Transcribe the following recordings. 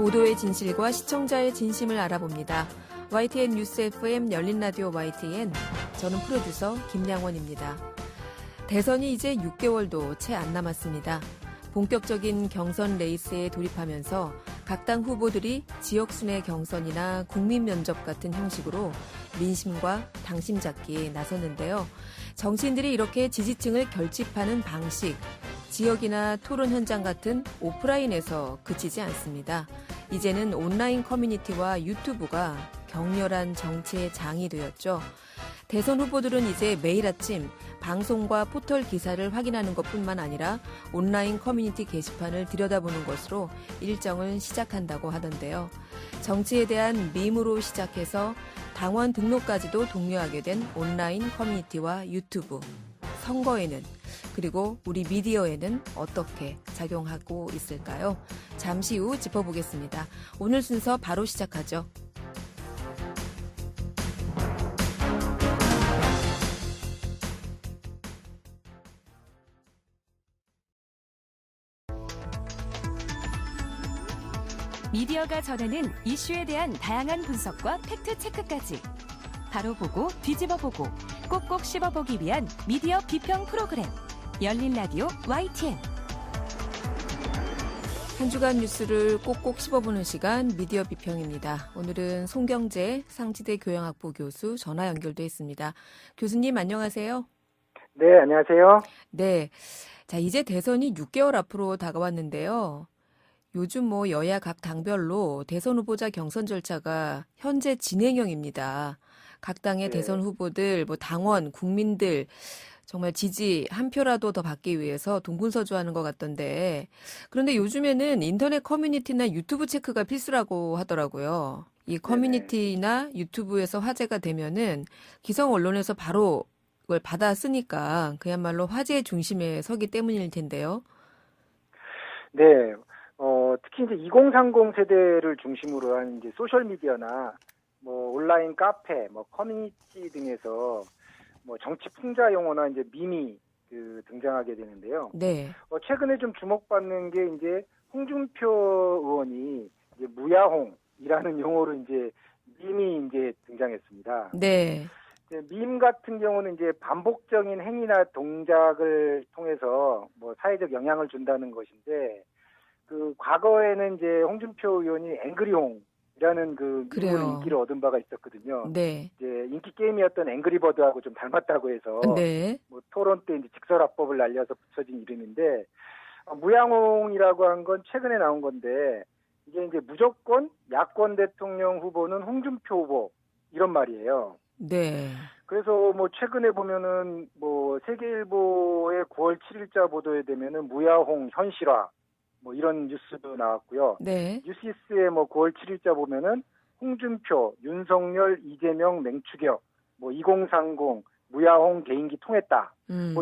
보도의 진실과 시청자의 진심을 알아봅니다. YTN 뉴스 FM 열린 라디오 YTN, 저는 프로듀서 김양원입니다. 대선이 이제 6개월도 채 안 남았습니다. 본격적인 경선 레이스에 돌입하면서 각 당 후보들이 지역순회 경선이나 국민 면접 같은 형식으로 민심과 당심 잡기에 나섰는데요. 정치인들이 이렇게 지지층을 결집하는 방식, 지역이나 토론 현장 같은 오프라인에서 그치지 않습니다. 이제는 온라인 커뮤니티와 유튜브가 격렬한 정치의 장이 되었죠. 대선 후보들은 이제 매일 아침 방송과 포털 기사를 확인하는 것뿐만 아니라 온라인 커뮤니티 게시판을 들여다보는 것으로 일정을 시작한다고 하던데요. 정치에 대한 밈으로 시작해서 당원 등록까지도 독려하게 된 온라인 커뮤니티와 유튜브, 선거에는, 그리고 우리 미디어에는 어떻게 작용하고 있을까요? 잠시 후 짚어보겠습니다. 오늘 순서 바로 시작하죠. 미디어가 전하는 이슈에 대한 다양한 분석과 팩트체크까지 바로 보고 뒤집어 보고 꼭꼭 씹어보기 위한 미디어 비평 프로그램 열린 라디오 YTN. 한 주간 뉴스를 꼭꼭 씹어보는 시간 미디어 비평입니다. 오늘은 송경재 상지대 교양학부 교수 전화 연결돼 있습니다. 교수님 안녕하세요. 네, 안녕하세요. 네, 자 이제 대선이 6개월 앞으로 다가왔는데요. 요즘 여야 각 당별로 대선 후보자 경선 절차가 현재 진행형입니다. 각 당의 네. 대선 후보들, 당원, 국민들 정말 지지 한 표라도 더 받기 위해서 동분서주하는 것 같던데, 그런데 요즘에는 인터넷 커뮤니티나 유튜브 체크가 필수라고 하더라고요. 이 커뮤니티나 유튜브에서 화제가 되면은 기성 언론에서 바로 그걸 받아 쓰니까 그야말로 화제의 중심에 서기 때문일 텐데요. 네. 특히 이제 2030 세대를 중심으로 한 이제 소셜 미디어나 온라인 카페, 커뮤니티 등에서 정치 풍자 용어나 이제 밈이 등장하게 되는데요. 네. 최근에 좀 주목받는 게 이제 홍준표 의원이 이제 무야홍이라는 용어로 이제 밈이 이제 등장했습니다. 네. 밈 같은 경우는 이제 반복적인 행위나 동작을 통해서 사회적 영향을 준다는 것인데, 과거에는 이제 홍준표 의원이 앵그리홍이라는 밈으로 인기를 얻은 바가 있었거든요. 네. 이제 인기 게임이었던 앵그리버드하고 좀 닮았다고 해서 네. 토론 때 이제 직설화법을 날려서 붙여진 이름인데, 무양홍이라고 한 건 최근에 나온 건데, 이게 이제 무조건 야권 대통령 후보는 홍준표 후보 이런 말이에요. 네. 그래서 최근에 보면은 세계일보의 9월 7일자 보도에 되면은 무야홍 현실화 이런 뉴스도 나왔고요. 네. 뉴시스의 9월 7일자 보면은 홍준표, 윤석열, 이재명 맹추격, 2030 무야홍 개인기 통했다.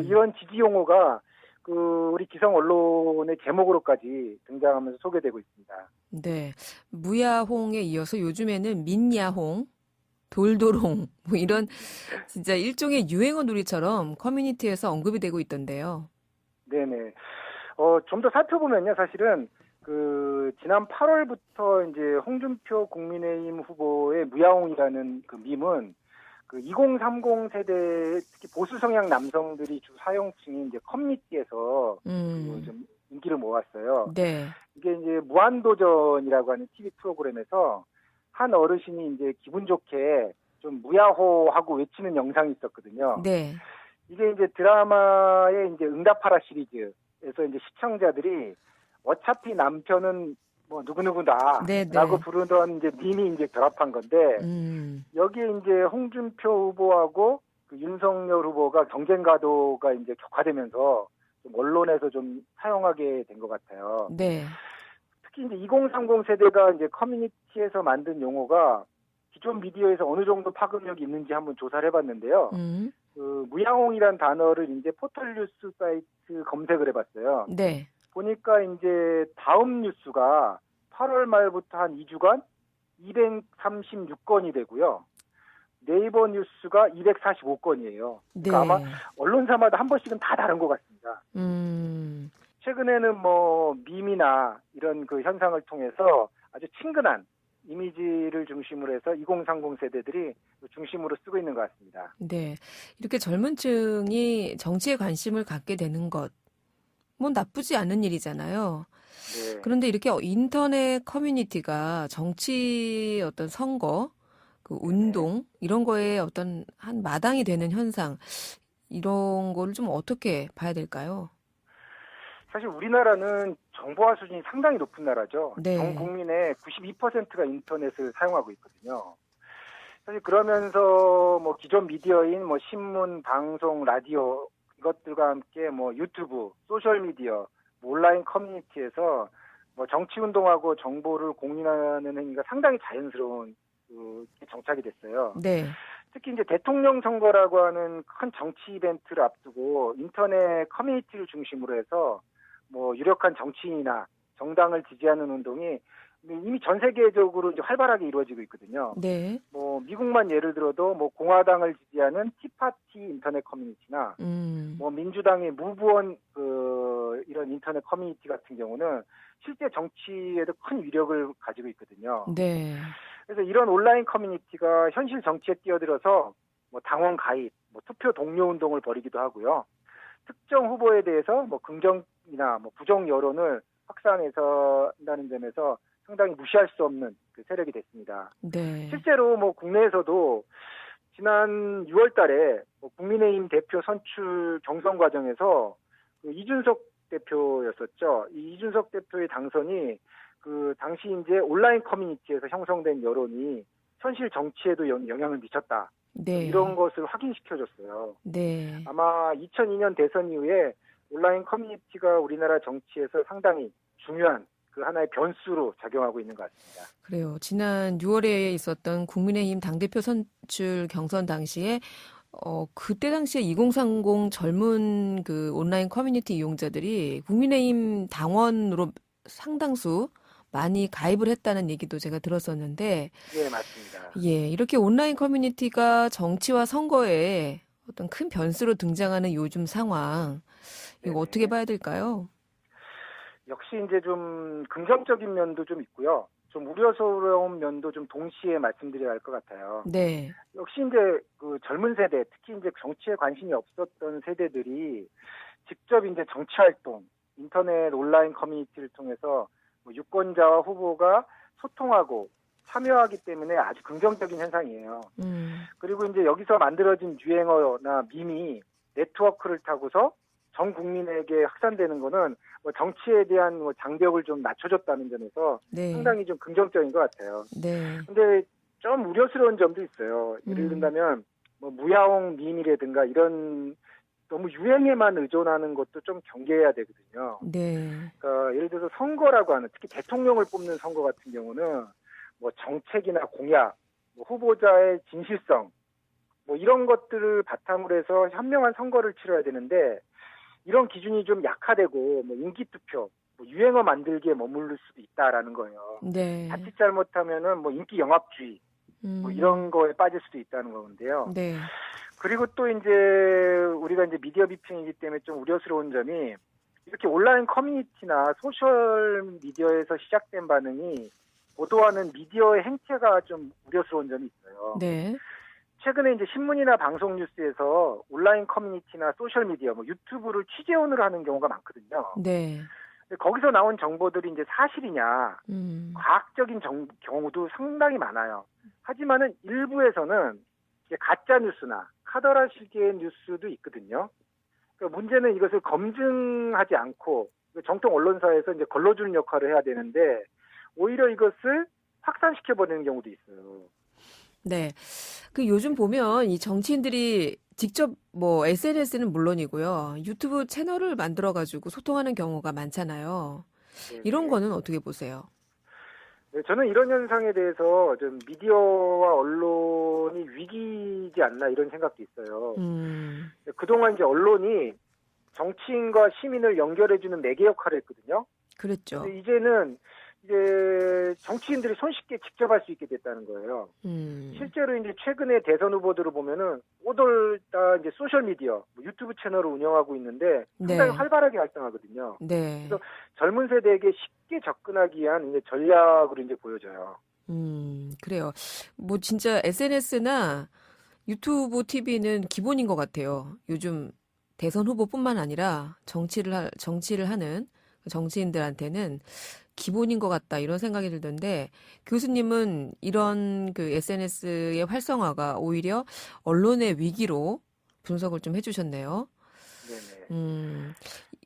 이런 지지 용어가 우리 기성 언론의 제목으로까지 등장하면서 소개되고 있습니다. 네. 무야홍에 이어서 요즘에는 민야홍, 돌도롱 이런 진짜 일종의 유행어 놀이처럼 커뮤니티에서 언급이 되고 있던데요. 네네. 좀 더 살펴보면요, 사실은 지난 8월부터 이제 홍준표 국민의힘 후보의 무야홍이라는 밈은 2030 세대, 특히 보수 성향 남성들이 주 사용층인 이제 커뮤니티에서 좀 인기를 모았어요. 네. 이게 이제 무한도전이라고 하는 TV 프로그램에서 한 어르신이 이제 기분 좋게 좀 무야호하고 외치는 영상이 있었거든요. 네. 이게 이제 드라마의 이제 응답하라 시리즈에서 이제 시청자들이 어차피 남편은 누구누구다라고 네네. 부르던 이제 밈이 이제 결합한 건데, 여기에 이제 홍준표 후보하고 윤석열 후보가 경쟁 가도가 이제 격화되면서 좀 언론에서 좀 사용하게 된 것 같아요. 네. 특히 이제 2030 세대가 이제 커뮤니티에서 만든 용어가 기존 미디어에서 어느 정도 파급력이 있는지 한번 조사를 해봤는데요. 무야홍이란 단어를 이제 포털 뉴스 사이트 검색을 해봤어요. 네. 보니까 이제 다음 뉴스가 8월 말부터 한 2주간 236건이 되고요. 네이버 뉴스가 245건이에요. 네. 그러니까 아마 언론사마다 한 번씩은 다 다른 것 같습니다. 최근에는 밈이나 이런 현상을 통해서 아주 친근한 이미지를 중심으로 해서 2030 세대들이 중심으로 쓰고 있는 것 같습니다. 네. 이렇게 젊은 층이 정치에 관심을 갖게 되는 것, 뭐 나쁘지 않은 일이잖아요. 네. 그런데 이렇게 인터넷 커뮤니티가 정치 어떤 선거, 그 운동, 이런 거에 어떤 한 마당이 되는 현상, 이런 거를 좀 어떻게 봐야 될까요? 사실 우리나라는 정보화 수준이 상당히 높은 나라죠. 네. 전 국민의 92%가 인터넷을 사용하고 있거든요. 사실 그러면서 뭐 기존 미디어인 뭐 신문, 방송, 라디오 이것들과 함께 뭐 유튜브, 소셜 미디어, 뭐 온라인 커뮤니티에서 뭐 정치 운동하고 정보를 공유하는 행위가 상당히 자연스러운 정착이 됐어요. 네. 특히 이제 대통령 선거라고 하는 큰 정치 이벤트를 앞두고 인터넷 커뮤니티를 중심으로 해서 뭐 유력한 정치인이나 정당을 지지하는 운동이 이미 전 세계적으로 이제 활발하게 이루어지고 있거든요. 네. 뭐 미국만 예를 들어도 뭐 공화당을 지지하는 티파티 인터넷 커뮤니티나 뭐 민주당의 무브원 이런 인터넷 커뮤니티 같은 경우는 실제 정치에도 큰 위력을 가지고 있거든요. 네. 그래서 이런 온라인 커뮤니티가 현실 정치에 뛰어들어서 뭐 당원 가입, 뭐 투표 동료 운동을 벌이기도 하고요. 특정 후보에 대해서 뭐 긍정이나 뭐 부정 여론을 확산해서 한다는 점에서 상당히 무시할 수 없는 그 세력이 됐습니다. 네. 실제로 뭐 국내에서도 지난 6월 달에 뭐 국민의힘 대표 선출 경선 과정에서 그 이준석 대표였었죠. 이 이준석 대표의 당선이 그 당시 이제 온라인 커뮤니티에서 형성된 여론이 현실 정치에도 영향을 미쳤다. 네. 이런 것을 확인시켜줬어요. 네. 아마 2002년 대선 이후에 온라인 커뮤니티가 우리나라 정치에서 상당히 중요한 그 하나의 변수로 작용하고 있는 것 같습니다. 그래요. 지난 6월에 있었던 국민의힘 당대표 선출 경선 당시에 그때 당시에 2030 젊은 그 온라인 커뮤니티 이용자들이 국민의힘 당원으로 상당수 많이 가입을 했다는 얘기도 제가 들었었는데. 네, 맞습니다. 예, 이렇게 온라인 커뮤니티가 정치와 선거에 어떤 큰 변수로 등장하는 요즘 상황, 이거 네네. 어떻게 봐야 될까요? 역시 이제 좀 긍정적인 면도 좀 있고요. 좀 우려스러운 면도 좀 동시에 말씀드려야 할 것 같아요. 네. 역시 이제 그 젊은 세대, 특히 이제 정치에 관심이 없었던 세대들이 직접 이제 정치 활동, 인터넷 온라인 커뮤니티를 통해서 뭐 유권자와 후보가 소통하고 참여하기 때문에 아주 긍정적인 현상이에요. 그리고 이제 여기서 만들어진 유행어나 밈이 네트워크를 타고서 전 국민에게 확산되는 거는 뭐 정치에 대한 뭐 장벽을 좀 낮춰줬다는 점에서 네. 상당히 좀 긍정적인 것 같아요. 네. 근데 좀 우려스러운 점도 있어요. 예를 든다면 뭐 무야홍 밈이라든가 이런 너무 유행에만 의존하는 것도 좀 경계해야 되거든요. 네. 그러니까 예를 들어서 선거라고 하는, 특히 대통령을 뽑는 선거 같은 경우는 뭐 정책이나 공약, 뭐 후보자의 진실성, 뭐 이런 것들을 바탕으로 해서 현명한 선거를 치러야 되는데 이런 기준이 좀 약화되고 뭐 인기투표, 뭐 유행어 만들기에 머무를 수도 있다라는 거예요. 네. 자칫 잘못하면은 뭐 인기 영합주의, 뭐 이런 거에 빠질 수도 있다는 건데요. 네. 그리고 또 이제 우리가 이제 미디어 비평이기 때문에 좀 우려스러운 점이 이렇게 온라인 커뮤니티나 소셜 미디어에서 시작된 반응이 보도하는 미디어의 행태가 좀 우려스러운 점이 있어요. 네. 최근에 이제 신문이나 방송 뉴스에서 온라인 커뮤니티나 소셜 미디어, 뭐 유튜브를 취재원으로 하는 경우가 많거든요. 네. 거기서 나온 정보들이 이제 사실이냐, 과학적인 경우도 상당히 많아요. 하지만은 일부에서는 이제 가짜 뉴스나 카더라식의 뉴스도 있거든요. 그러니까 문제는 이것을 검증하지 않고 정통 언론사에서 이제 걸러주는 역할을 해야 되는데 오히려 이것을 확산시켜버리는 경우도 있어요. 네. 그 요즘 보면 이 정치인들이 직접 뭐 SNS는 물론이고요. 유튜브 채널을 만들어가지고 소통하는 경우가 많잖아요. 네, 이런 네. 거는 어떻게 보세요? 네, 저는 이런 현상에 대해서 좀 미디어와 언론이 위기이지 않나 이런 생각도 있어요. 그동안 이제 언론이 정치인과 시민을 연결해주는 매개 역할을 했거든요. 그랬죠. 근데 이제는 이제 정치인들이 손쉽게 직접 할 수 있게 됐다는 거예요. 실제로 이제 최근에 대선 후보들을 보면은 모두 다 이제 소셜 미디어, 유튜브 채널을 운영하고 있는데 상당히 네. 활발하게 활동하거든요. 네. 그래서 젊은 세대에게 쉽게 접근하기 위한 이제 전략으로 이제 보여져요. 그래요. 뭐 진짜 SNS나 유튜브 TV는 기본인 것 같아요. 요즘 대선 후보뿐만 아니라 정치를 하는 정치인들한테는 기본인 것 같다 이런 생각이 들던데 교수님은 이런 그 SNS의 활성화가 오히려 언론의 위기로 분석을 좀 해주셨네요. 네네.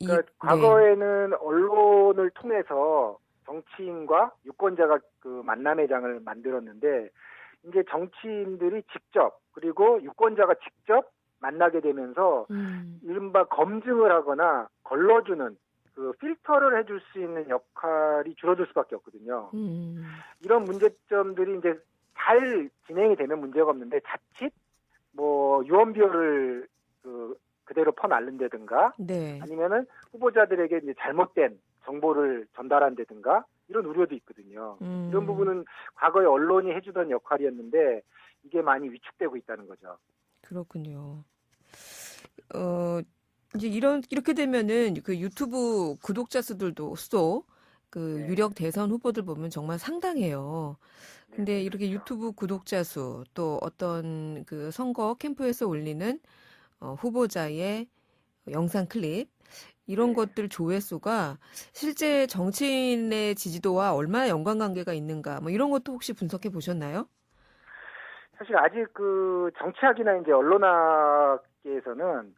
이, 그러니까 네. 과거에는 언론을 통해서 정치인과 유권자가 그 만남의 장을 만들었는데 이제 정치인들이 직접 그리고 유권자가 직접 만나게 되면서 이른바 검증을 하거나 걸러주는 그 필터를 해줄 수 있는 역할이 줄어들 수밖에 없거든요. 이런 문제점들이 이제 잘 진행이 되면 문제가 없는데 자칫 뭐 유언비어를 그대로 퍼날른다든가 네. 아니면은 후보자들에게 이제 잘못된 정보를 전달한다든가 이런 우려도 있거든요. 이런 부분은 과거에 언론이 해주던 역할이었는데 이게 많이 위축되고 있다는 거죠. 그렇군요. 이제 이렇게 되면은 그 유튜브 구독자 수들도 네. 유력 대선 후보들 보면 정말 상당해요. 근데 네, 이렇게 그렇죠. 유튜브 구독자 수 또 어떤 그 선거 캠프에서 올리는 후보자의 영상 클립 이런 네. 것들 조회수가 실제 정치인의 지지도와 얼마나 연관관계가 있는가 뭐 이런 것도 혹시 분석해 보셨나요? 사실 아직 그 정치학이나 이제 언론학계에서는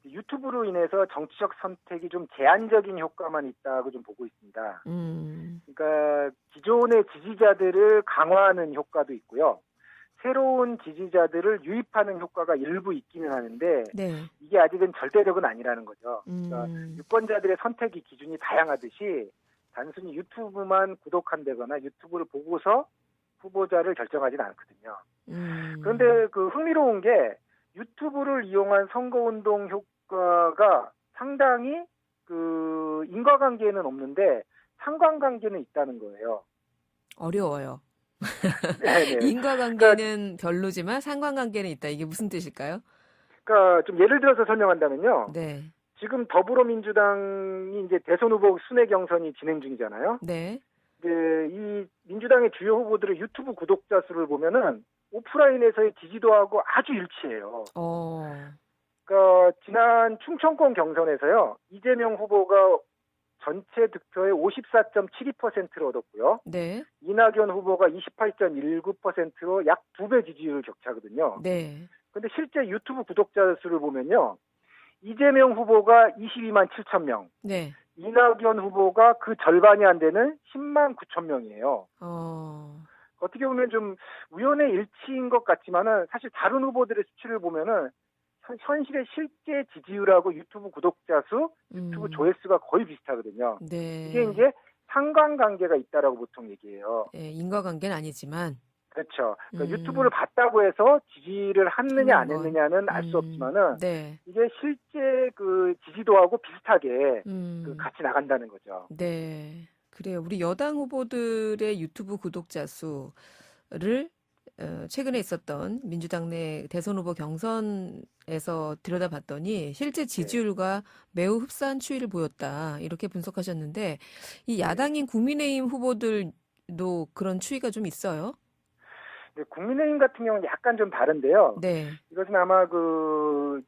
유튜브로 인해서 정치적 선택이 좀 제한적인 효과만 있다고 좀 보고 있습니다. 그러니까 기존의 지지자들을 강화하는 효과도 있고요. 새로운 지지자들을 유입하는 효과가 일부 있기는 하는데 네. 이게 아직은 절대적은 아니라는 거죠. 그러니까 유권자들의 선택의 기준이 다양하듯이 단순히 유튜브만 구독한다거나 유튜브를 보고서 후보자를 결정하지는 않거든요. 그런데 그 흥미로운 게 유튜브를 이용한 선거운동 효과가 상당히 그 인과관계는 없는데 상관관계는 있다는 거예요. 어려워요. 네네. 인과관계는 별로지만 상관관계는 있다. 이게 무슨 뜻일까요? 그러니까 좀 예를 들어서 설명한다면요. 네. 지금 더불어민주당이 이제 대선 후보 순회 경선이 진행 중이잖아요. 네. 이 민주당의 주요 후보들의 유튜브 구독자 수를 보면은 오프라인에서의 지지도하고 아주 일치해요. 그러니까 지난 충청권 경선에서요. 이재명 후보가 전체 득표의 54.72%를 얻었고요. 네. 이낙연 후보가 28.19%로 약 2배 지지율 격차거든요. 네. 근데 실제 유튜브 구독자 수를 보면요. 이재명 후보가 22만 7천 명. 네. 이낙연 후보가 그 절반이 안 되는 10만 9천 명이에요. 어떻게 보면 좀 우연의 일치인 것 같지만은 사실 다른 후보들의 수치를 보면은 현실의 실제 지지율하고 유튜브 구독자 수, 유튜브 조회수가 거의 비슷하거든요. 네. 이게 이제 상관관계가 있다라고 보통 얘기해요. 네, 인과관계는 아니지만. 그렇죠. 그러니까 유튜브를 봤다고 해서 지지를 했느냐 안 했느냐는 알 수 없지만은 네. 이게 실제 그 지지도하고 비슷하게 그 같이 나간다는 거죠. 네. 그래요. 우리 여당 후보들의 유튜브 구독자 수를 최근에 있었던 민주당 내 대선 후보 경선에서 들여다봤더니 실제 지지율과 매우 흡사한 추이를 보였다. 이렇게 분석하셨는데 이 야당인 국민의힘 후보들도 그런 추이가 좀 있어요? 네, 국민의힘 같은 경우는 약간 좀 다른데요. 네. 이것은 아마 그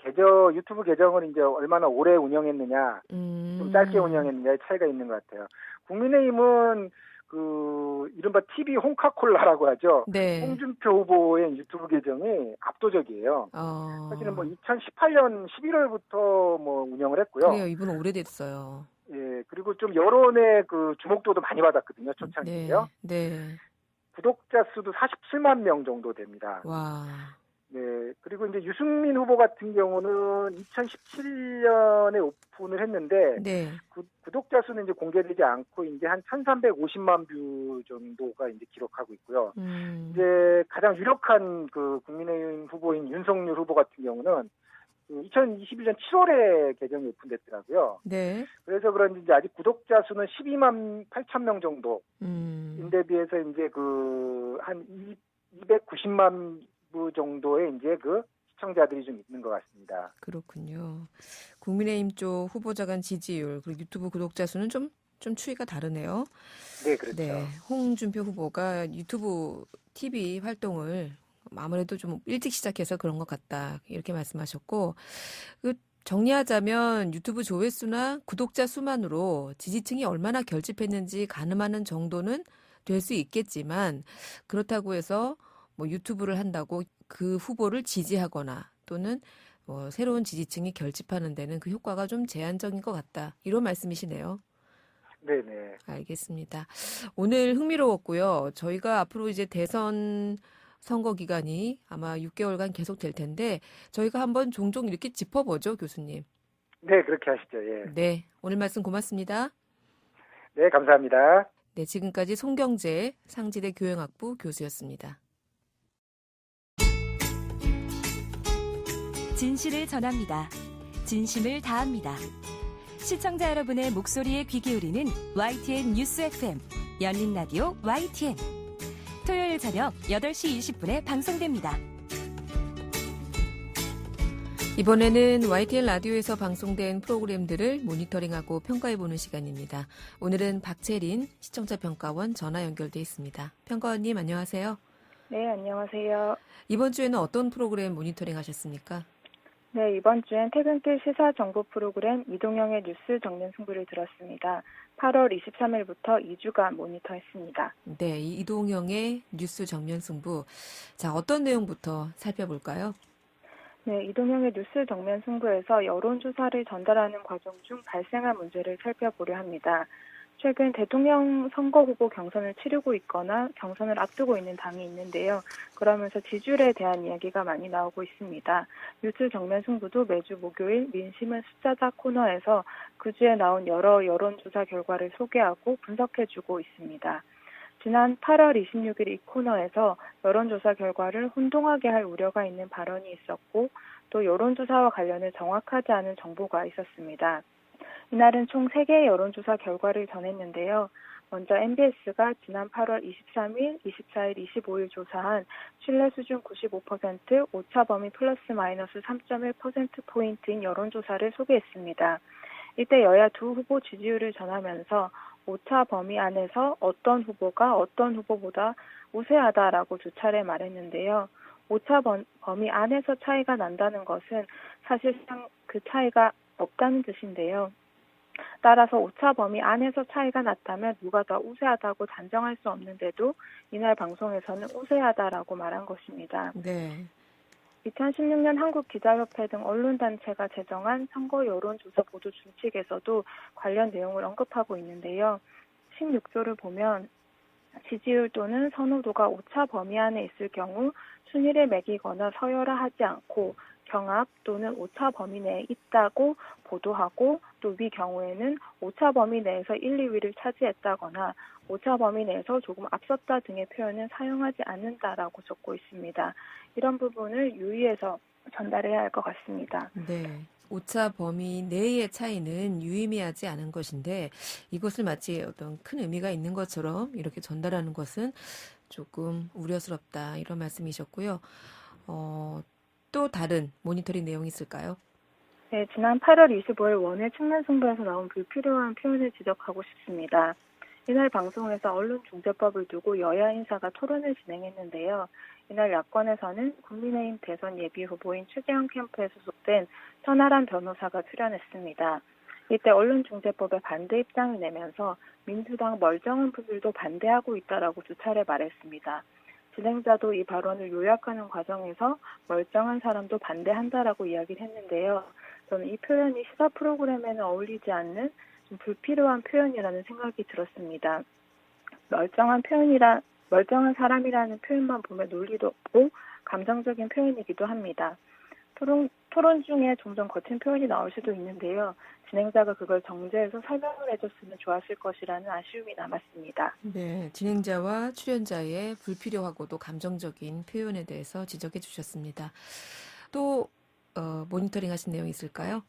유튜브 계정을 이제 얼마나 오래 운영했느냐, 좀 짧게 운영했느냐의 차이가 있는 것 같아요. 국민의힘은 그 이른바 TV 홍카콜라라고 하죠. 네. 홍준표 후보의 유튜브 계정이 압도적이에요. 사실은 뭐 2018년 11월부터 뭐 운영을 했고요. 그래요. 이분은 오래됐어요. 예, 그리고 좀 여론의 그 주목도도 많이 받았거든요. 초창기에요. 네. 구독자 수도 47만 명 정도 됩니다. 와. 네, 그리고 이제 유승민 후보 같은 경우는 2017년에 오픈을 했는데 네. 구독자 수는 이제 공개되지 않고 이제 한 1,350만 뷰 정도가 이제 기록하고 있고요. 이제 가장 유력한 그 국민의힘 후보인 윤석열 후보 같은 경우는 2021년 7월에 계정이 오픈됐더라고요. 네. 그래서 그런지 이제 아직 구독자 수는 12만 8천 명 정도. 인데 비해서 이제 한 290만 부 정도의 이제 시청자들이 좀 있는 것 같습니다. 그렇군요. 국민의힘 쪽 후보자 간 지지율 그리고 유튜브 구독자 수는 좀 추이가 다르네요. 네, 그렇죠. 네, 홍준표 후보가 유튜브 TV 활동을 아무래도 좀 일찍 시작해서 그런 것 같다 이렇게 말씀하셨고, 정리하자면 유튜브 조회수나 구독자 수만으로 지지층이 얼마나 결집했는지 가늠하는 정도는 될 수 있겠지만, 그렇다고 해서 뭐 유튜브를 한다고 그 후보를 지지하거나 또는 새로운 지지층이 결집하는 데는 그 효과가 좀 제한적인 것 같다 이런 말씀이시네요. 네네. 알겠습니다. 오늘 흥미로웠고요. 저희가 앞으로 이제 대선 선거 기간이 아마 6개월간 계속 될 텐데 저희가 한번 종종 이렇게 짚어보죠, 교수님. 네, 그렇게 하시죠. 예. 네, 오늘 말씀 고맙습니다. 네, 감사합니다. 네, 지금까지 송경재 상지대 교양학부 교수였습니다. 진실을 전합니다. 진심을 다합니다. 시청자 여러분의 목소리에 귀 기울이는 YTN 뉴스 FM 열린 라디오 YTN 토요일 저녁 8시 20분에 방송됩니다. 이번에는 YTN 라디오에서 방송된 프로그램들을 모니터링하고 평가해보는 시간입니다. 오늘은 박채린 시청자 평가원 전화 연결돼 있습니다. 평가원님 안녕하세요. 네, 안녕하세요. 이번 주에는 어떤 프로그램 모니터링 하셨습니까? 네, 이번 주엔 퇴근길 시사 정보 프로그램 이동영의 뉴스 정면 승부를 들었습니다. 8월 23일부터 2주간 모니터했습니다. 네, 이동영의 뉴스 정면 승부. 자, 어떤 내용부터 살펴볼까요? 네, 이동영의 뉴스 정면 승부에서 여론조사를 전달하는 과정 중 발생한 문제를 살펴보려 합니다. 최근 대통령 선거 후보 경선을 치르고 있거나 경선을 앞두고 있는 당이 있는데요. 그러면서 지지율에 대한 이야기가 많이 나오고 있습니다. 뉴스 정면 승부도 매주 목요일 민심은 숫자다 코너에서 그 주에 나온 여러 여론조사 결과를 소개하고 분석해주고 있습니다. 지난 8월 26일 이 코너에서 여론조사 결과를 혼동하게 할 우려가 있는 발언이 있었고 또 여론조사와 관련해 정확하지 않은 정보가 있었습니다. 이날은 총 3개의 여론조사 결과를 전했는데요. 먼저 MBS가 지난 8월 23일, 24일, 25일 조사한 신뢰 수준 95%, 오차 범위 플러스 마이너스 3.1%포인트인 여론조사를 소개했습니다. 이때 여야 두 후보 지지율을 전하면서 오차 범위 안에서 어떤 후보가 어떤 후보보다 우세하다라고 두 차례 말했는데요. 오차 범위 안에서 차이가 난다는 것은 사실상 그 차이가 없다는 뜻인데요. 따라서 오차 범위 안에서 차이가 났다면 누가 더 우세하다고 단정할 수 없는데도 이날 방송에서는 우세하다라고 말한 것입니다. 네. 2016년 한국기자협회 등 언론단체가 제정한 선거 여론조사 보도 준칙에서도 관련 내용을 언급하고 있는데요. 16조를 보면 지지율 또는 선호도가 오차 범위 안에 있을 경우 순위를 매기거나 서열화하지 않고 경합 또는 오차 범위 내에 있다고 보도하고 또 위 경우에는 오차 범위 내에서 1, 2위를 차지했다거나 오차 범위 내에서 조금 앞섰다 등의 표현은 사용하지 않는다라고 적고 있습니다. 이런 부분을 유의해서 전달해야 할 것 같습니다. 네. 오차 범위 내의 차이는 유의미하지 않은 것인데 이것을 마치 어떤 큰 의미가 있는 것처럼 이렇게 전달하는 것은 조금 우려스럽다 이런 말씀이셨고요. 또 다른 모니터링 내용이 있을까요? 네, 지난 8월 25일 원외 측면 승부에서 나온 불필요한 표현을 지적하고 싶습니다. 이날 방송에서 언론중재법을 두고 여야 인사가 토론을 진행했는데요. 이날 야권에서는 국민의힘 대선 예비 후보인 최재형 캠프에 소속된 천하람 변호사가 출연했습니다. 이때 언론중재법에 반대 입장을 내면서 민주당 멀쩡한 분들도 반대하고 있다라고 두 차례 말했습니다. 진행자도 이 발언을 요약하는 과정에서 멀쩡한 사람도 반대한다라고 이야기를 했는데요. 저는 이 표현이 시사 프로그램에는 어울리지 않는 좀 불필요한 표현이라는 생각이 들었습니다. 멀쩡한 사람이라는 표현만 보면 논리도 없고 감정적인 표현이기도 합니다. 토론 중에 종종 거친 표현이 나올 수도 있는데요. 진행자가 그걸 정제해서 설명을 해줬으면 좋았을 것이라는 아쉬움이 남았습니다. 네, 진행자와 출연자의 불필요하고도 감정적인 표현에 대해서 지적해 주셨습니다. 또 모니터링 하신 내용이 있을까요?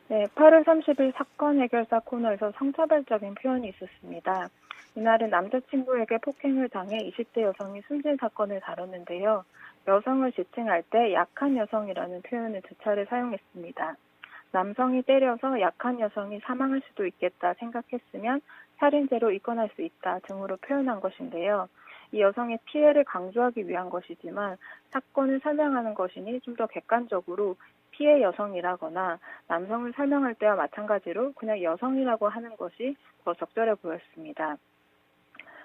네, 8월 30일 사건 해결사 코너에서 성차별적인 표현이 있었습니다. 이날은 남자친구에게 폭행을 당해 20대 여성이 숨진 사건을 다뤘는데요. 여성을 지칭할 때 약한 여성이라는 표현을 두 차례 사용했습니다. 남성이 때려서 약한 여성이 사망할 수도 있겠다 생각했으면 살인죄로 입건할 수 있다 등으로 표현한 것인데요. 이 여성의 피해를 강조하기 위한 것이지만 사건을 설명하는 것이니 좀 더 객관적으로 피해 여성이라거나 남성을 설명할 때와 마찬가지로 그냥 여성이라고 하는 것이 더 적절해 보였습니다.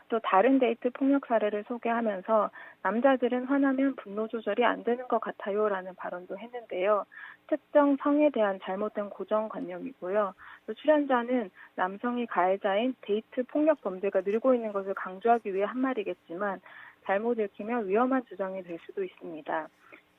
또 다른 데이트 폭력 사례를 소개하면서 남자들은 화나면 분노 조절이 안 되는 것 같아요 라는 발언도 했는데요. 특정 성에 대한 잘못된 고정관념이고요. 또 출연자는 남성이 가해자인 데이트 폭력 범죄가 늘고 있는 것을 강조하기 위해 한 말이겠지만 잘못 읽히면 위험한 주장이 될 수도 있습니다.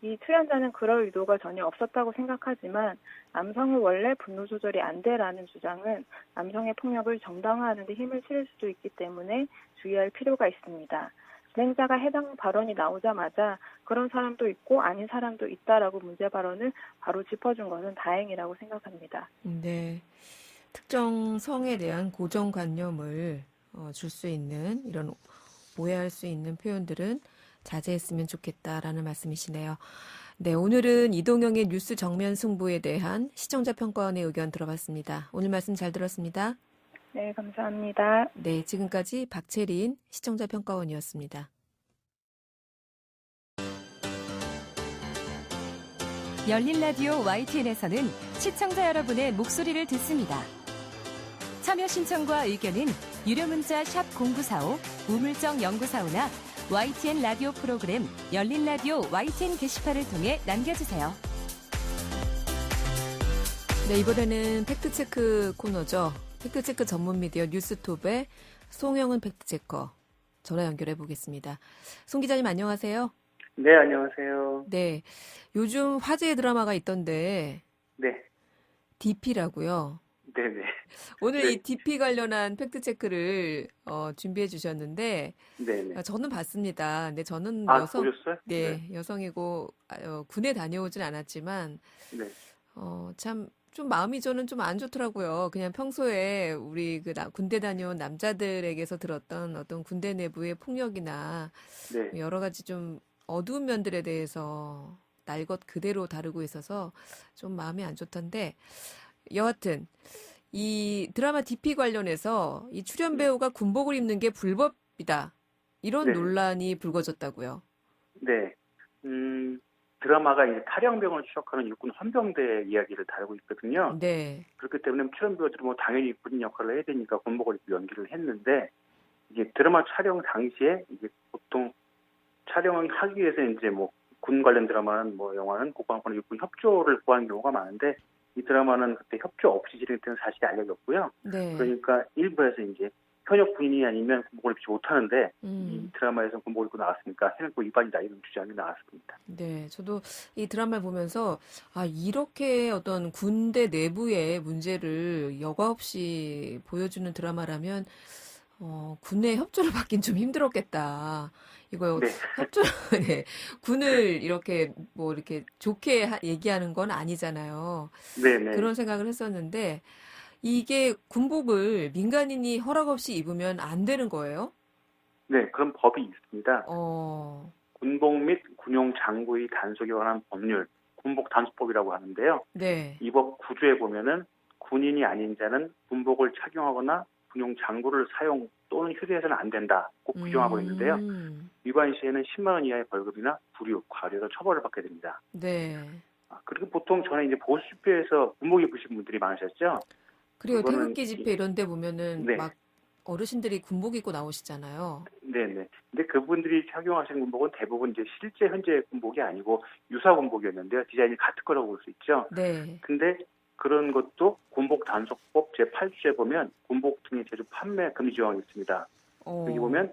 이 출연자는 그럴 의도가 전혀 없었다고 생각하지만 남성은 원래 분노 조절이 안 돼라는 주장은 남성의 폭력을 정당화하는 데 힘을 실을 수도 있기 때문에 주의할 필요가 있습니다. 진행자가 해당 발언이 나오자마자 그런 사람도 있고 아닌 사람도 있다라고 문제 발언을 바로 짚어준 것은 다행이라고 생각합니다. 네. 특정 성에 대한 고정관념을 줄 수 있는 이런 오해할 수 있는 표현들은 자제했으면 좋겠다라는 말씀이시네요. 네, 오늘은 이동영의 뉴스 정면 승부에 대한 시청자 평가원의 의견 들어봤습니다. 오늘 말씀 잘 들었습니다. 네, 감사합니다. 네, 지금까지 박채린 시청자 평가원이었습니다. 열린 라디오 YTN에서는 시청자 여러분의 목소리를 듣습니다. 참여 신청과 의견은 유료 문자 샵 0945, 우물정 0945나 YTN 라디오 프로그램 열린 라디오 YTN 게시판을 통해 남겨주세요. 네, 이번에는 팩트체크 코너죠. 팩트체크 전문 미디어 뉴스톱의 송영은 팩트체커 전화 연결해 보겠습니다. 송 기자님 안녕하세요. 네, 안녕하세요. 네, 요즘 화제의 드라마가 있던데 네, DP라고요. 네네. 오늘 네. 이 DP 관련한 팩트체크를 준비해 주셨는데 네네. 저는 봤습니다. 근데 저는 보셨어요? 네, 여성이고 군에 다녀오진 않았지만 네. 참 좀 마음이 저는 좀 안 좋더라고요. 그냥 평소에 우리 군대 다녀온 남자들에게서 들었던 어떤 군대 내부의 폭력이나 네. 여러 가지 좀 어두운 면들에 대해서 날 것 그대로 다루고 있어서 좀 마음이 안 좋던데 여하튼 이 드라마 DP 관련해서 이 출연 배우가 군복을 입는 게 불법이다. 이런 네. 논란이 불거졌다고요. 네. 드라마가 이제 탈영병을 추적하는 육군 헌병대 이야기를 다루고 있거든요. 네. 그렇기 때문에 출연 배우들은 뭐 당연히 군인 역할을 해야 되니까 군복을 입고 연기를 했는데 이게 드라마 촬영 당시에 이게 보통 촬영을 하기 위해서 이제 뭐 군 관련 드라마는 뭐 영화는 국방부나 육군 협조를 구하는 경우가 많은데 이 드라마는 그때 협조 없이 진행된 사실이 알려졌고요. 네. 그러니까 일부에서 이제 현역 군인이 아니면 군복을 입지 못하는데 이 드라마에서 군복을 입고 나왔으니까 현역군 위반이다 이런 주장이 나왔습니다. 네, 저도 이 드라마를 보면서 이렇게 어떤 군대 내부의 문제를 여과 없이 보여주는 드라마라면 군의 협조를 받긴 좀 힘들었겠다. 이거 네. 네, 군을 이렇게 뭐 이렇게 좋게 얘기하는 건 아니잖아요. 네네. 그런 생각을 했었는데 이게 군복을 민간인이 허락 없이 입으면 안 되는 거예요? 네, 그런 법이 있습니다. 어, 군복 및 군용 장구의 단속에 관한 법률, 군복 단속법이라고 하는데요. 네. 이 법 구조에 보면은 군인이 아닌 자는 군복을 착용하거나 군용 장구를 사용 또는 휴대해서는 안 된다. 꼭 규정하고 있는데요. 위반 시에는 10만 원 이하의 벌금이나 불이익, 과료로 처벌을 받게 됩니다. 네. 그리고 보통 전에 이제 보수 집회에서 군복 입으신 분들이 많으셨죠. 그리고 그거는 태극기 집회 이런 데 보면은 네. 막 어르신들이 군복 입고 나오시잖아요. 네네. 근데 그분들이 착용하신 군복은 대부분 이제 실제 현재 군복이 아니고 유사 군복이었는데요. 디자인이 같을 거라고 볼 수 있죠. 네. 근데 그런 것도 군복 단속법 제8조에 보면 군복 등의 제조 판매 금지 조항이 있습니다. 여기 보면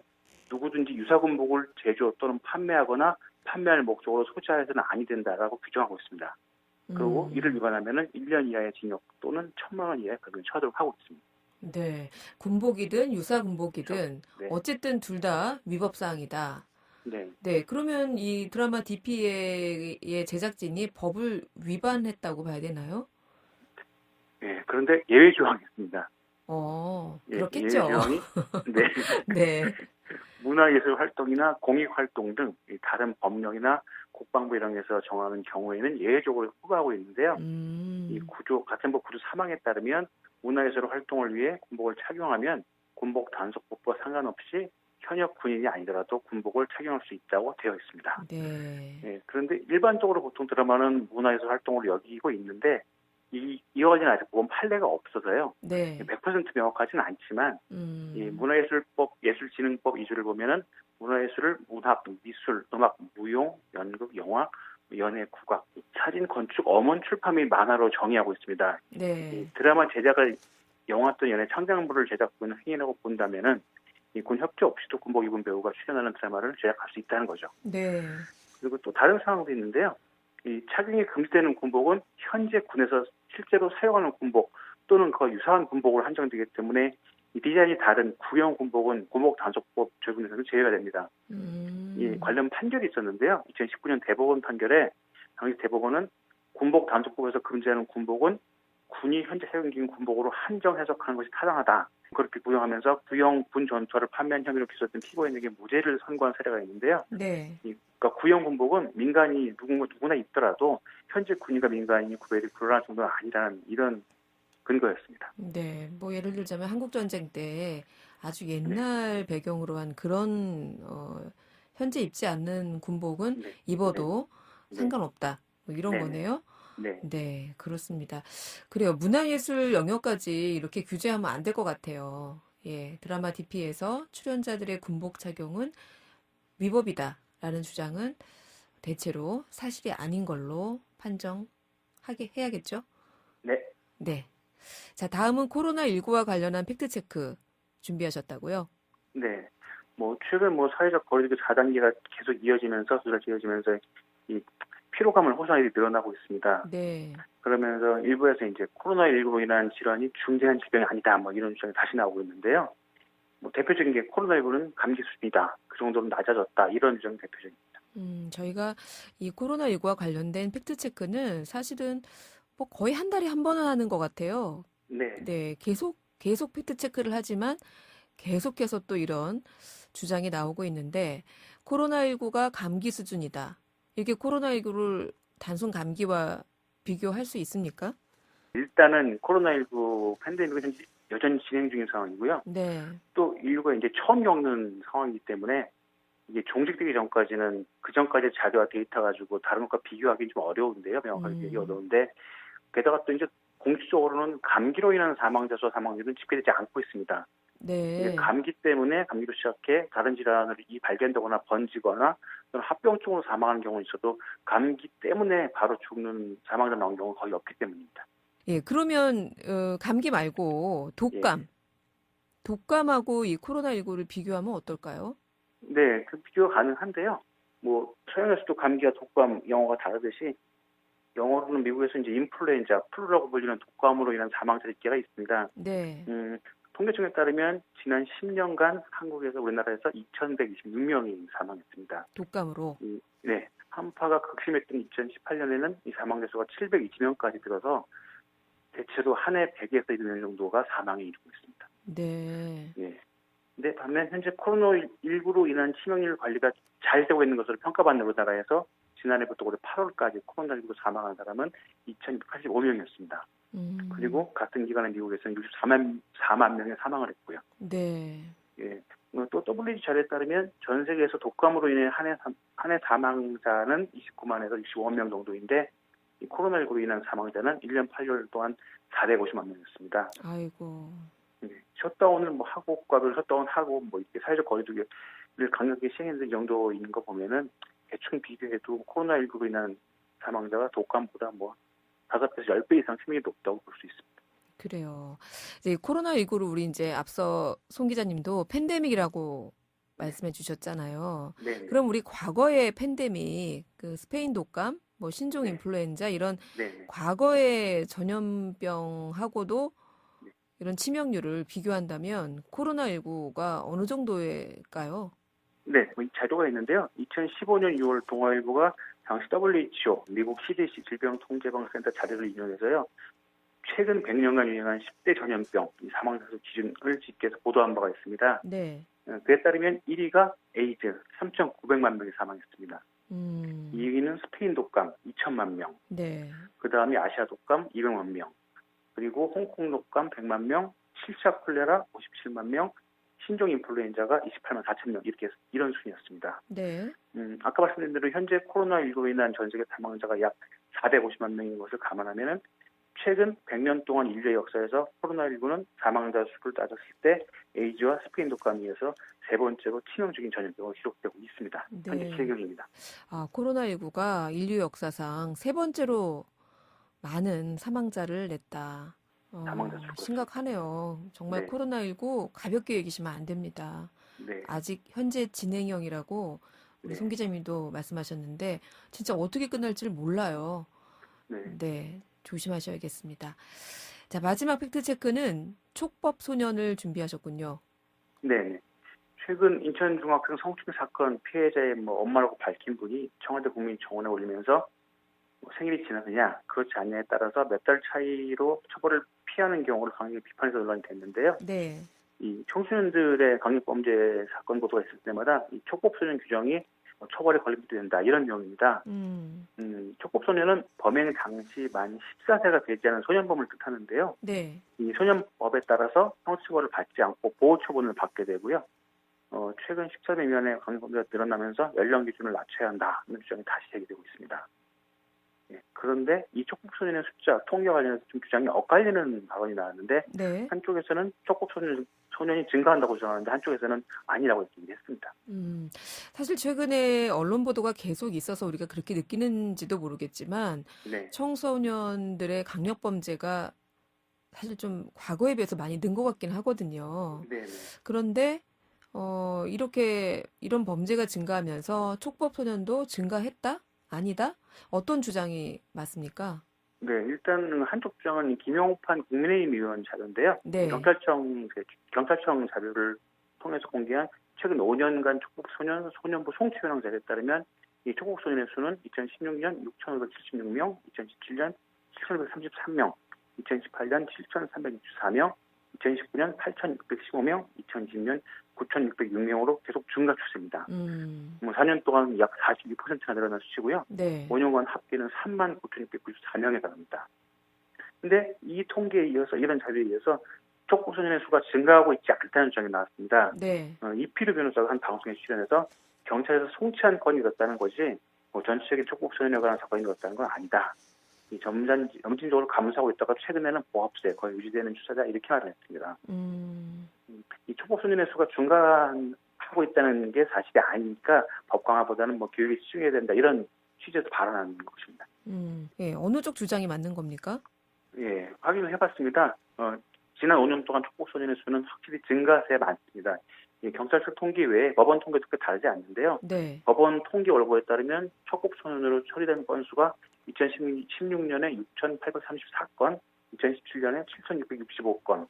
누구든지 유사 군복을 제조 또는 판매하거나 판매할 목적으로 소지하여서는 아니 된다라고 규정하고 있습니다. 그리고 이를 위반하면은 1년 이하의 징역 또는 1,000만 원 이하의 벌금이 처하도록 하고 있습니다. 네. 군복이든 유사 군복이든 네. 어쨌든 둘 다 위법 사항이다. 네. 네, 그러면 이 드라마 DP의 제작진이 법을 위반했다고 봐야 되나요? 예, 그런데 예외 조항이 있습니다. 예외 그렇겠죠. 조항이 네. 네. 문화예술 활동이나 공익 활동 등 다른 법령이나 국방부 이랑에서 정하는 경우에는 예외적으로 허가하고 있는데요. 이 같은 법 구조 3항에 따르면 문화예술 활동을 위해 군복을 착용하면 군복 단속법과 상관없이 현역 군인이 아니더라도 군복을 착용할 수 있다고 되어 있습니다. 네. 예, 그런데 일반적으로 보통 드라마는 문화예술 활동으로 여기고 있는데 이와 가지는 아직 보험 판례가 없어서요. 네. 100% 명확하지는 않지만 이 문화예술법, 예술진흥법 2조를 보면은 문화예술을 문학, 미술, 음악, 무용, 연극, 영화, 연예, 국악, 사진, 건축, 엄원, 출판 및 만화로 정의하고 있습니다. 네. 드라마 제작을 영화 또는 연예 창작물을 제작하는 행위라고 본다면은 이 군 협조 없이도 군복 입은 배우가 출연하는 드라마를 제작할 수 있다는 거죠. 네. 그리고 또 다른 상황도 있는데요. 이 착용이 금지되는 군복은 현재 군에서 실제로 사용하는 군복 또는 그와 유사한 군복으로 한정되기 때문에 이 디자인이 다른 구형 군복은 군복 단속법 적용에서는 제외가 됩니다. 이 관련 판결이 있었는데요. 2019년 대법원 판결에 당시 대법원은 군복 단속법에서 금지하는 군복은 군이 현재 사용 중인 군복으로 한정 해석하는 것이 타당하다. 그렇게 구형하면서 구형 군 전투화를 판매한 혐의로 기소된 피고인에게 무죄를 선고한 사례가 있는데요. 네. 그러니까 구형 군복은 민간이 누구나 입더라도 현재 군인과 민간인이 구별이 불가능할 정도는 아니라는 이런 근거였습니다. 네. 뭐 예를 들자면 한국 전쟁 때 아주 옛날 배경으로 한 그런 현재 입지 않는 군복은 입어도 상관없다. 뭐 이런 거네요. 네. 네, 그렇습니다. 그래요. 문화예술 영역까지 이렇게 규제하면 안 될 것 같아요. 예, 드라마 DP에서 출연자들의 군복 착용은 위법이다라는 주장은 대체로 사실이 아닌 걸로 해야겠죠? 네. 네. 자, 다음은 코로나19와 관련한 팩트체크 준비하셨다고요? 네. 최근 사회적 거리두기 4단계가 계속 이어지면서 이 피로감을 호소하는 일이 늘어나고 있습니다. 네. 그러면서 일부에서 이제 코로나19로 인한 질환이 중대한 질병이 아니다. 이런 주장이 다시 나오고 있는데요. 대표적인 게 코로나19는 감기 수준이다. 그 정도로 낮아졌다. 이런 주장이 대표적입니다. 저희가 이 코로나19와 관련된 팩트체크는 사실은 거의 한 달에 한 번은 하는 것 같아요. 네. 네. 계속 팩트체크를 하지만 계속해서 또 이런 주장이 나오고 있는데 코로나19가 감기 수준이다. 이게 코로나19를 단순 감기와 비교할 수 있습니까? 일단은 코로나19 팬데믹은 현재 여전히 진행 중인 상황이고요. 네. 또 인류가 이제 처음 겪는 상황이기 때문에 이게 종식되기 전까지는 그 전까지 자료와 데이터 가지고 다른 것과 비교하기 좀 어려운데요. 명확하게 되기 어려운데 게다가 또 이제 공식적으로는 감기로 인한 사망자 수와 사망률은 집계되지 않고 있습니다. 네. 감기 때문에 감기로 시작해 다른 질환으로 발견되거나 번지거나 또는 합병증으로 사망하는 경우는 있어도 감기 때문에 바로 죽는 사망자 나온 경우가 거의 없기 때문입니다. 예, 그러면 감기 말고 독감하고 이 코로나19를 비교하면 어떨까요? 네, 그 비교가 가능한데요. 서양에서도 감기와 독감 영어가 다르듯이 영어로는 미국에서 이제 인플루엔자, 플루라고 불리는 독감으로 인한 사망자 집계가 있습니다. 네. 통계청에 따르면 지난 10년간 한국에서 우리나라에서 2,126명이 사망했습니다. 독감으로? 네. 한파가 극심했던 2018년에는 이 사망자 수가 720명까지 들어서 대체로 한 해 100에서 200명 정도가 사망에 이르고 있습니다. 네. 네. 근데 반면 현재 코로나19로 인한 치명률 관리가 잘 되고 있는 것으로 평가받는 우리나라에서 지난해부터 올해 8월까지 코로나19로 사망한 사람은 2,685명이었습니다. 그리고 같은 기간에 미국에서는 64만 명이 사망을 했고요. 네. 예. 또 WHO 자료에 따르면 전 세계에서 독감으로 인해 한 해 사망자는 29만에서 65만 명 정도인데 이 코로나19로 인한 사망자는 1년 8개월 동안 450만 명이었습니다. 아이고. 예. 셧다운을 하고 국가별 셧다운하고 이렇게 사회적 거리두기를 강력하게 시행했는 정도인 거 보면은 대충 비교해도 코로나19로 인한 사망자가 독감보다 5배에서 10배 이상 치명이 높다고 볼 수 있습니다. 그래요. 이제 코로나19를 우리 이제 앞서 송 기자님도 팬데믹이라고 말씀해 주셨잖아요. 네. 그럼 우리 과거의 팬데믹, 그 스페인 독감, 신종 인플루엔자 이런 과거의 전염병하고도 이런 치명률을 비교한다면 코로나19가 어느 정도일까요? 네, 이 자료가 있는데요. 2015년 6월 동아일보가 당시 WHO, 미국 CDC 질병통제방센터 자료를 인용해서요. 최근 100년간 유행한 10대 전염병 이 사망자 수 기준을 집계해서 보도한 바가 있습니다. 네. 그에 따르면 1위가 에이즈 3,900만 명이 사망했습니다. 2위는 스페인 독감 2천만 명. 네. 그 다음에 아시아 독감 200만 명. 그리고 홍콩 독감 100만 명, 7차 콜레라 57만 명, 신종 인플루엔자가 28만 4천 명 이런 순이었습니다. 네. 아까 말씀드린 대로 현재 코로나19로 인한 전 세계 사망자가 약 450만 명인 것을 감안하면은 최근 100년 동안 인류의 역사에서 코로나19는 사망자 수를 따졌을 때 에이즈와 스페인 독감에 이어서 세 번째로 치명적인 전염병으로 기록되고 있습니다. 현재 네. 실경입니다. 코로나19가 인류 역사상 세 번째로 많은 사망자를 냈다. 사망자 수가 심각하네요. 정말 네. 코로나19 가볍게 여기시면 안 됩니다. 네. 아직 현재 진행형이라고 우리 네. 송 기자님도 말씀하셨는데 진짜 어떻게 끝날지를 몰라요. 네. 네, 조심하셔야겠습니다. 자, 마지막 팩트체크는 촉법 소년을 준비하셨군요. 네. 최근 인천중학생 성추행 사건 피해자의 엄마라고 밝힌 분이 청와대 국민청원에 올리면서 생일이 지났느냐 그렇지 않냐에 따라서 몇 달 차이로 처벌을 피하는 경우를 강하게 비판해서 논란이 됐는데요. 네. 이 청소년들의 강력범죄 사건 보도가 있을 때마다 이 촉법소년 규정이 처벌에 걸림돌이 된다 이런 내용입니다. 촉법소년은 범행 당시 만 14세가 되지 않은 소년범을 뜻하는데요. 네. 이 소년법에 따라서 형처벌을 받지 않고 보호처분을 받게 되고요. 최근 14대 미만의 강력범죄가 늘어나면서 연령 기준을 낮춰야 한다는 주장이 다시 제기되고 있습니다. 예, 그런데 이 촉법소년의 숫자 통계 관련해서 좀 주장이 엇갈리는 발언이 나왔는데 네. 한쪽에서는 촉법소년이 증가한다고 주장하는데 한쪽에서는 아니라고 얘기했습니다. 사실 최근에 언론 보도가 계속 있어서 우리가 그렇게 느끼는지도 모르겠지만 네. 청소년들의 강력범죄가 사실 좀 과거에 비해서 많이 는 것 같긴 하거든요. 네. 그런데 이런 범죄가 증가하면서 촉법소년도 증가했다? 아니다? 어떤 주장이 맞습니까? 네, 일단 한쪽 주장은 김용판 국민의힘 의원 자료인데요. 네. 경찰청 자료를 통해서 공개한 최근 5년간 촉법소년, 소년부 송치 현황 자료에 따르면 이 촉법소년의 수는 2016년 6,576명, 2017년 7,533명, 2018년 7,364명, 2019년 8,615명, 2020년 9,606명으로 계속 증가 추세입니다. 4년 동안 약 42%나 늘어난 수치고요. 네. 5년간 합계는 39,694명에 달합니다. 그런데 이 통계에 이어서 이런 자료에 의해서 촉법소년의 수가 증가하고 있지 않다는 주장이 나왔습니다. 네. 이필우 변호사가 한 방송에 출연해서 경찰에서 송치한 건이 있었다는 것이 전체적인 촉법소년에 관한 사건이 있었다는 건 아니다. 이 점진적으로 감소하고 있다가 최근에는 보합세 거의 유지되는 추세다 이렇게 말했습니다. 이 촉법소년의 수가 증가하고 있다는 게 사실이 아니니까 법 강화보다는 교육에 집중해야 된다 이런 취지에서 발언하는 것입니다. 예, 어느 쪽 주장이 맞는 겁니까? 예, 확인을 해봤습니다. 지난 5년 동안 촉법소년의 수는 확실히 증가세에 많습니다. 경찰청 통계 외에 법원 통계도 꽤 다르지 않는데요. 네. 법원 통계 월보에 따르면 촉법소년으로 처리된 건수가 2016년에 6,834건, 2017년에 7,665건,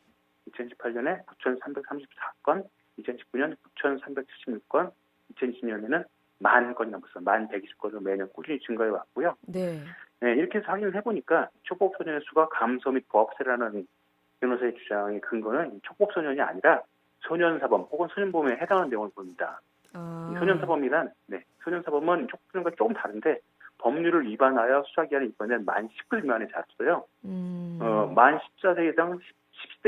2018년에 9,334건, 2019년 9,376건, 2020년에는 10,000건이 넘었어요. 1,120건으로 매년 꾸준히 증가해 왔고요. 네. 네, 이렇게 해서 확인을 해보니까 촉법소년의 수가 감소 및 보합세라는 변호사의 주장의 근거는 촉법소년이 아니라 소년사범 혹은 소년범에 해당하는 내용을 보입니다. 소년사범이란 소년사범은 촉법소년과 조금 다른데 법률을 위반하여 수사기한이 입건된 만 10세 미만의 자였어요. 만 14세 이상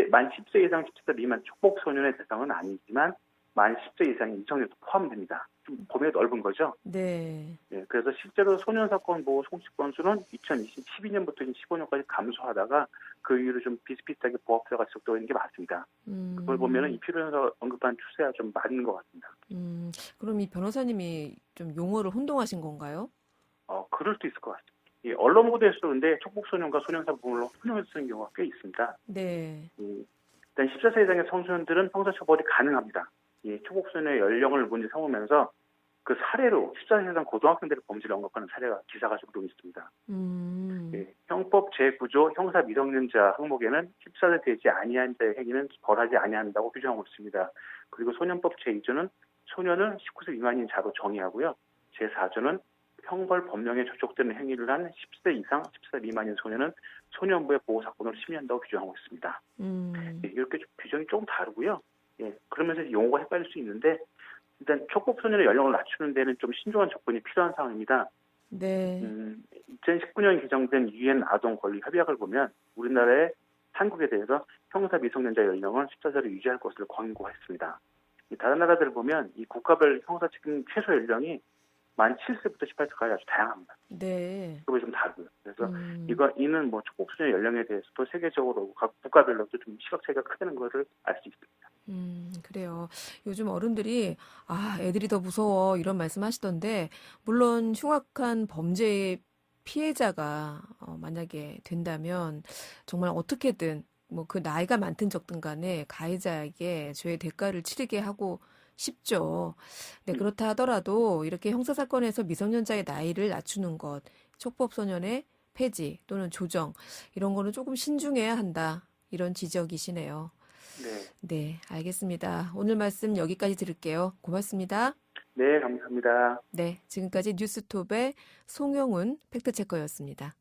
10세 미만 촉법소년의 대상은 아니지만 만 10세 이상의 미성년도 포함됩니다. 좀 범위가 넓은 거죠. 네. 네, 그래서 실제로 소년사건 보호 송치 건수는 2012년부터 15년까지 감소하다가 그 이후로 좀 비슷비슷하게 보합세가 지속되고 있는 게 맞습니다. 그걸 보면은 이 필요해서 언급한 추세가 좀 맞는 것 같습니다. 그럼 이 변호사님이 좀 용어를 혼동하신 건가요? 그럴 수도 있을 것 같습니다. 이 언론 보도에서 그런데 촉법소년과 소년사범으로 혼용해서 쓰는 경우가 꽤 있습니다. 네. 일단 14세 이상의 청소년들은 형사처벌이 가능합니다. 이 촉법소년의 연령을 문제 삼으면서 그 사례로 14세 이상 고등학생들의 범죄를 언급하는 사례가 기사가 종종 있습니다. 형법 제9조 형사 미성년자 항목에는 14세 되지 아니한 자의 행위는 벌하지 아니한다고 규정하고 있습니다. 그리고 소년법 제2조는 소년은 19세 미만인 자로 정의하고요. 제4조는 형벌 법령에 저촉되는 행위를 한 10세 이상 10세 미만인 소년은 소년부의 보호사건으로 심의한다고 규정하고 있습니다. 이렇게 규정이 조금 다르고요. 예, 그러면서 용어가 헷갈릴 수 있는데 일단 촉법소년의 연령을 낮추는 데는 좀 신중한 접근이 필요한 상황입니다. 네. 2019년 개정된 유엔 아동 권리 협약을 보면 우리나라의 한국에 대해서 형사 미성년자 연령을 14세로 유지할 것을 권고했습니다. 다른 나라들을 보면 이 국가별 형사 책임 최소 연령이 만 7세부터 18세까지 아주 다양합니다. 네. 그게 좀 다르고요. 그래서 이는 뭐 촉법소년 연령에 대해서도 세계적으로 각 국가별로도 좀 시각 차이가 크다는 것을 알 수 있습니다. 그래요. 요즘 어른들이 애들이 더 무서워 이런 말씀하시던데 물론 흉악한 범죄의 피해자가 만약에 된다면 정말 어떻게든 뭐 그 나이가 많든 적든 간에 가해자에게 죄의 대가를 치르게 하고 싶죠. 네, 그렇다 하더라도 이렇게 형사사건에서 미성년자의 나이를 낮추는 것, 촉법소년의 폐지 또는 조정 이런 거는 조금 신중해야 한다. 이런 지적이시네요. 네, 알겠습니다. 오늘 말씀 여기까지 들을게요. 고맙습니다. 네, 감사합니다. 네, 지금까지 뉴스톱의 송영훈 팩트체커였습니다.